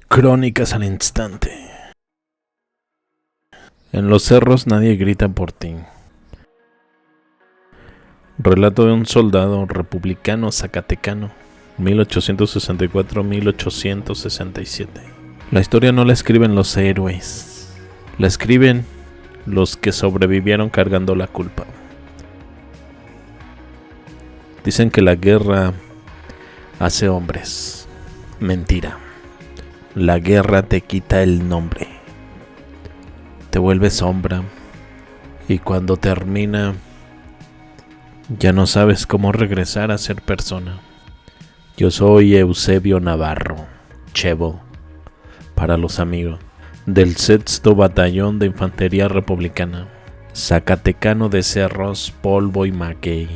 Crónicas al instante. En los cerros nadie grita por ti. Relato de un soldado republicano zacatecano, 1864-1867. La historia no la escriben los héroes, la escriben los que sobrevivieron cargando la culpa. Dicen que la guerra hace hombres. Mentira. La guerra te quita el nombre, te vuelve sombra, y cuando termina ya no sabes cómo regresar a ser persona. Yo soy Eusebio Navarro, Chevo, para los amigos, del 6º Batallón de Infantería Republicana, zacatecano de cerros, polvo y maguey.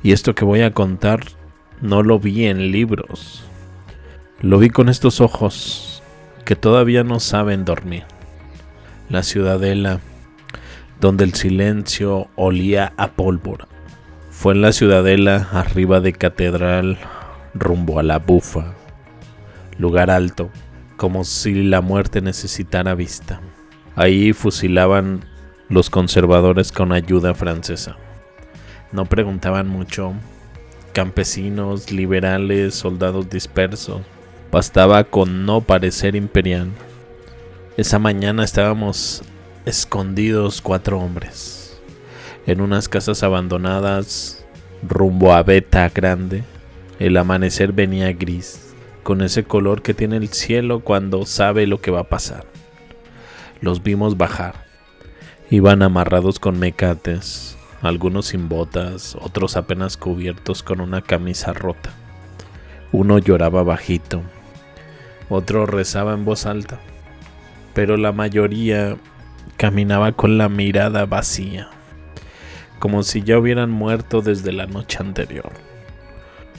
Y esto que voy a contar no lo vi en libros. Lo vi con estos ojos que todavía no saben dormir. La ciudadela, donde el silencio olía a pólvora. Fue en la ciudadela, arriba de Catedral, rumbo a la Bufa. Lugar alto, como si la muerte necesitara vista. Ahí fusilaban los conservadores con ayuda francesa. No preguntaban mucho. Campesinos, liberales, soldados dispersos. Bastaba con no parecer imperial. Esa mañana estábamos escondidos 4 hombres en unas casas abandonadas rumbo a Beta Grande. El amanecer venía gris, con ese color que tiene el cielo cuando sabe lo que va a pasar. Los vimos bajar. Iban amarrados con mecates, algunos sin botas, otros apenas cubiertos con una camisa rota. Uno lloraba bajito, otro rezaba en voz alta, pero la mayoría caminaba con la mirada vacía, como si ya hubieran muerto desde la noche anterior.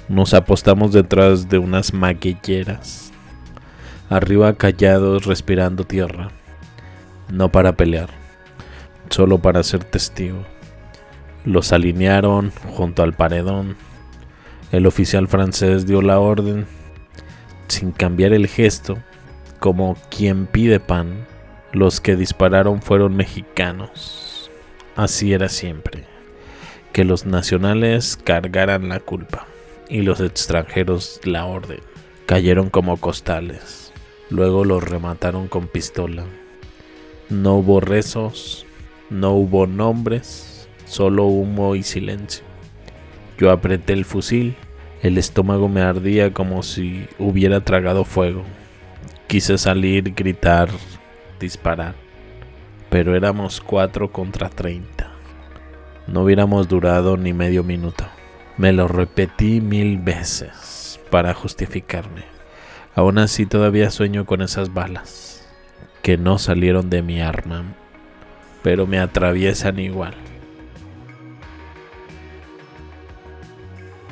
Nos apostamos detrás de unas maguilleras, arriba callados respirando tierra, no para pelear, solo para ser testigo. Los alinearon junto al paredón. El oficial francés dio la orden, sin cambiar el gesto, como quien pide pan. Los que dispararon fueron mexicanos. Así era siempre, que los nacionales cargaran la culpa y los extranjeros la orden. Cayeron como costales. Luego los remataron con pistola. No hubo rezos, no hubo nombres, solo humo y silencio. Yo apreté el fusil, el estómago me ardía como si hubiera tragado fuego. Quise salir, gritar, disparar, pero éramos 4 contra 30. No hubiéramos durado ni medio minuto. Me lo repetí 1000 veces para justificarme. Aún así todavía sueño con esas balas, que no salieron de mi arma, pero me atraviesan igual.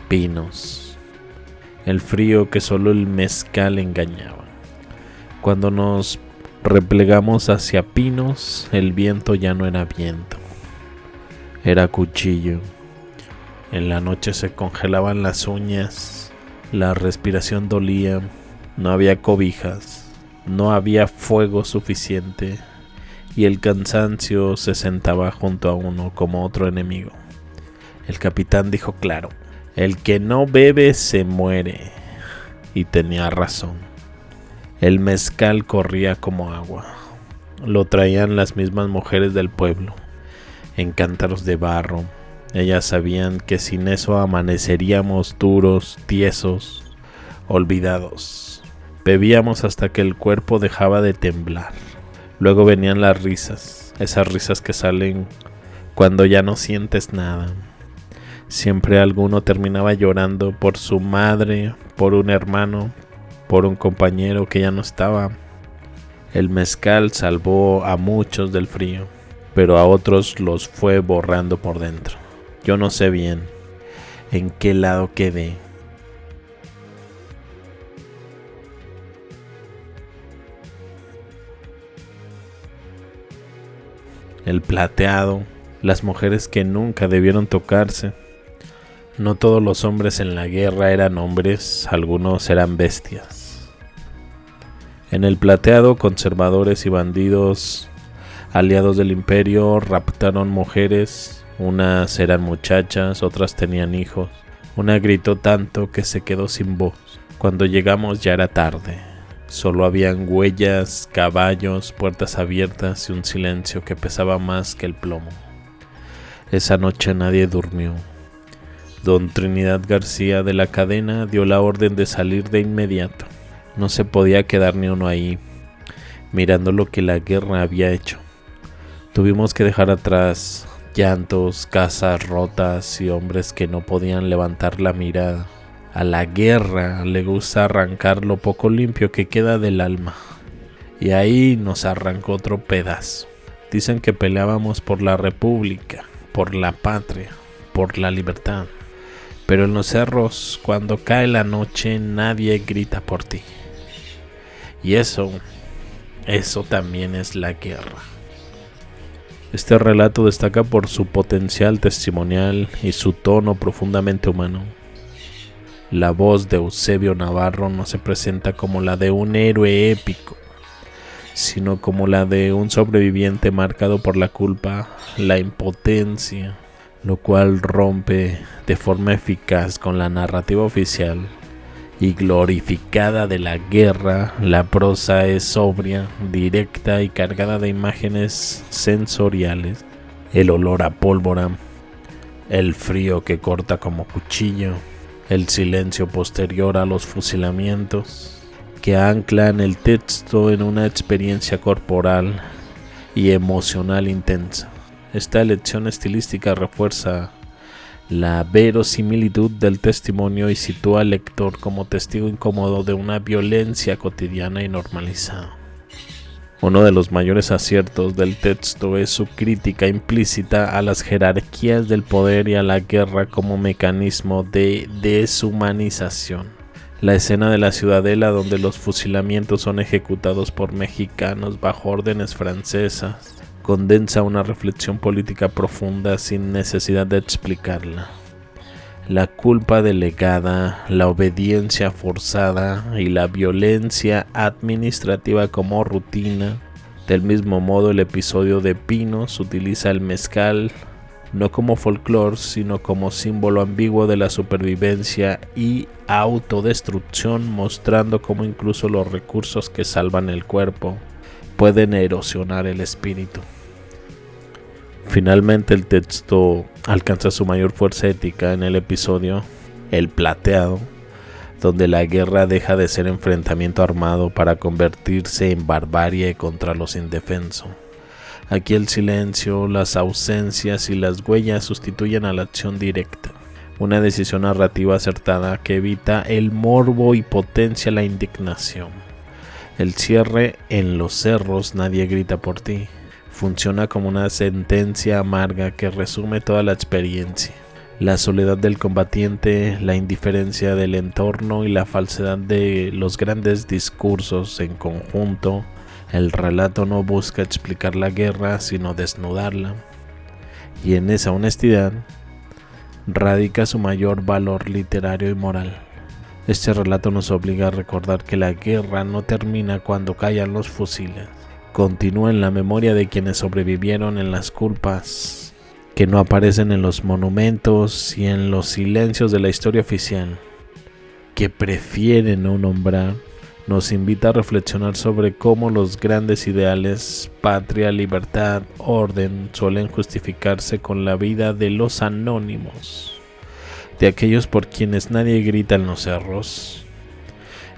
Pinos. El frío que solo el mezcal engañaba. Cuando nos replegamos hacia Pinos, el viento ya no era viento, era cuchillo. En la noche se congelaban las uñas, la respiración dolía, no había cobijas, no había fuego suficiente y el cansancio se sentaba junto a uno como otro enemigo. El capitán dijo claro: el que no bebe se muere. Y tenía razón. El mezcal corría como agua. Lo traían las mismas mujeres del pueblo, en cántaros de barro. Ellas sabían que sin eso amaneceríamos duros, tiesos, olvidados. Bebíamos hasta que el cuerpo dejaba de temblar. Luego venían las risas, esas risas que salen cuando ya no sientes nada. Siempre alguno terminaba llorando por su madre, por un hermano, por un compañero que ya no estaba. El mezcal salvó a muchos del frío, pero a otros los fue borrando por dentro. Yo no sé bien en qué lado quedé. El plateado, las mujeres que nunca debieron tocarse. No todos los hombres en la guerra eran hombres, algunos eran bestias. En el Plateado, conservadores y bandidos aliados del imperio raptaron mujeres. Unas eran muchachas, otras tenían hijos. Una gritó tanto que se quedó sin voz. Cuando llegamos ya era tarde. Solo habían huellas, caballos, puertas abiertas y un silencio que pesaba más que el plomo. Esa noche nadie durmió. Don Trinidad García de la Cadena dio la orden de salir de inmediato. No se podía quedar ni uno ahí, mirando lo que la guerra había hecho. Tuvimos que dejar atrás llantos, casas rotas y hombres que no podían levantar la mirada. A la guerra le gusta arrancar lo poco limpio que queda del alma. Y ahí nos arrancó otro pedazo. Dicen que peleábamos por la república, por la patria, por la libertad. Pero en los cerros, cuando cae la noche, nadie grita por ti. Y eso también es la guerra. Este relato destaca por su potencial testimonial y su tono profundamente humano. La voz de Eusebio Navarro no se presenta como la de un héroe épico, sino como la de un sobreviviente marcado por la culpa, la impotencia, lo cual rompe de forma eficaz con la narrativa oficial y glorificada de la guerra. La prosa es sobria, directa y cargada de imágenes sensoriales. El olor a pólvora, el frío que corta como cuchillo, el silencio posterior a los fusilamientos, que anclan el texto en una experiencia corporal y emocional intensa. Esta elección estilística refuerza la verosimilitud del testimonio y sitúa al lector como testigo incómodo de una violencia cotidiana y normalizada. Uno de los mayores aciertos del texto es su crítica implícita a las jerarquías del poder y a la guerra como mecanismo de deshumanización. La escena de la ciudadela donde los fusilamientos son ejecutados por mexicanos bajo órdenes francesas condensa una reflexión política profunda sin necesidad de explicarla. La culpa delegada, la obediencia forzada y la violencia administrativa como rutina. Del mismo modo, el episodio de Pinos utiliza el mezcal no como folclore, sino como símbolo ambiguo de la supervivencia y autodestrucción, mostrando cómo incluso los recursos que salvan el cuerpo pueden erosionar el espíritu. Finalmente, el texto alcanza su mayor fuerza ética en el episodio El Plateado, donde la guerra deja de ser enfrentamiento armado para convertirse en barbarie contra los indefensos. Aquí el silencio, las ausencias y las huellas sustituyen a la acción directa, una decisión narrativa acertada que evita el morbo y potencia la indignación. El cierre en los cerros, nadie grita por ti, funciona como una sentencia amarga que resume toda la experiencia. La soledad del combatiente, la indiferencia del entorno y la falsedad de los grandes discursos en conjunto. El relato no busca explicar la guerra, sino desnudarla. Y en esa honestidad radica su mayor valor literario y moral. Este relato nos obliga a recordar que la guerra no termina cuando callan los fusiles. Continúa en la memoria de quienes sobrevivieron, en las culpas que no aparecen en los monumentos y en los silencios de la historia oficial, que prefieren no nombrar. Nos invita a reflexionar sobre cómo los grandes ideales, patria, libertad, orden, suelen justificarse con la vida de los anónimos, de aquellos por quienes nadie grita en los cerros,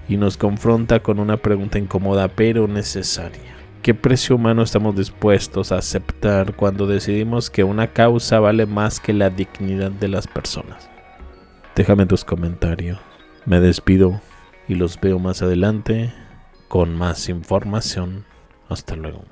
y nos confronta con una pregunta incómoda pero necesaria. ¿Qué precio humano estamos dispuestos a aceptar cuando decidimos que una causa vale más que la dignidad de las personas? Déjame tus comentarios. Me despido y los veo más adelante con más información. Hasta luego.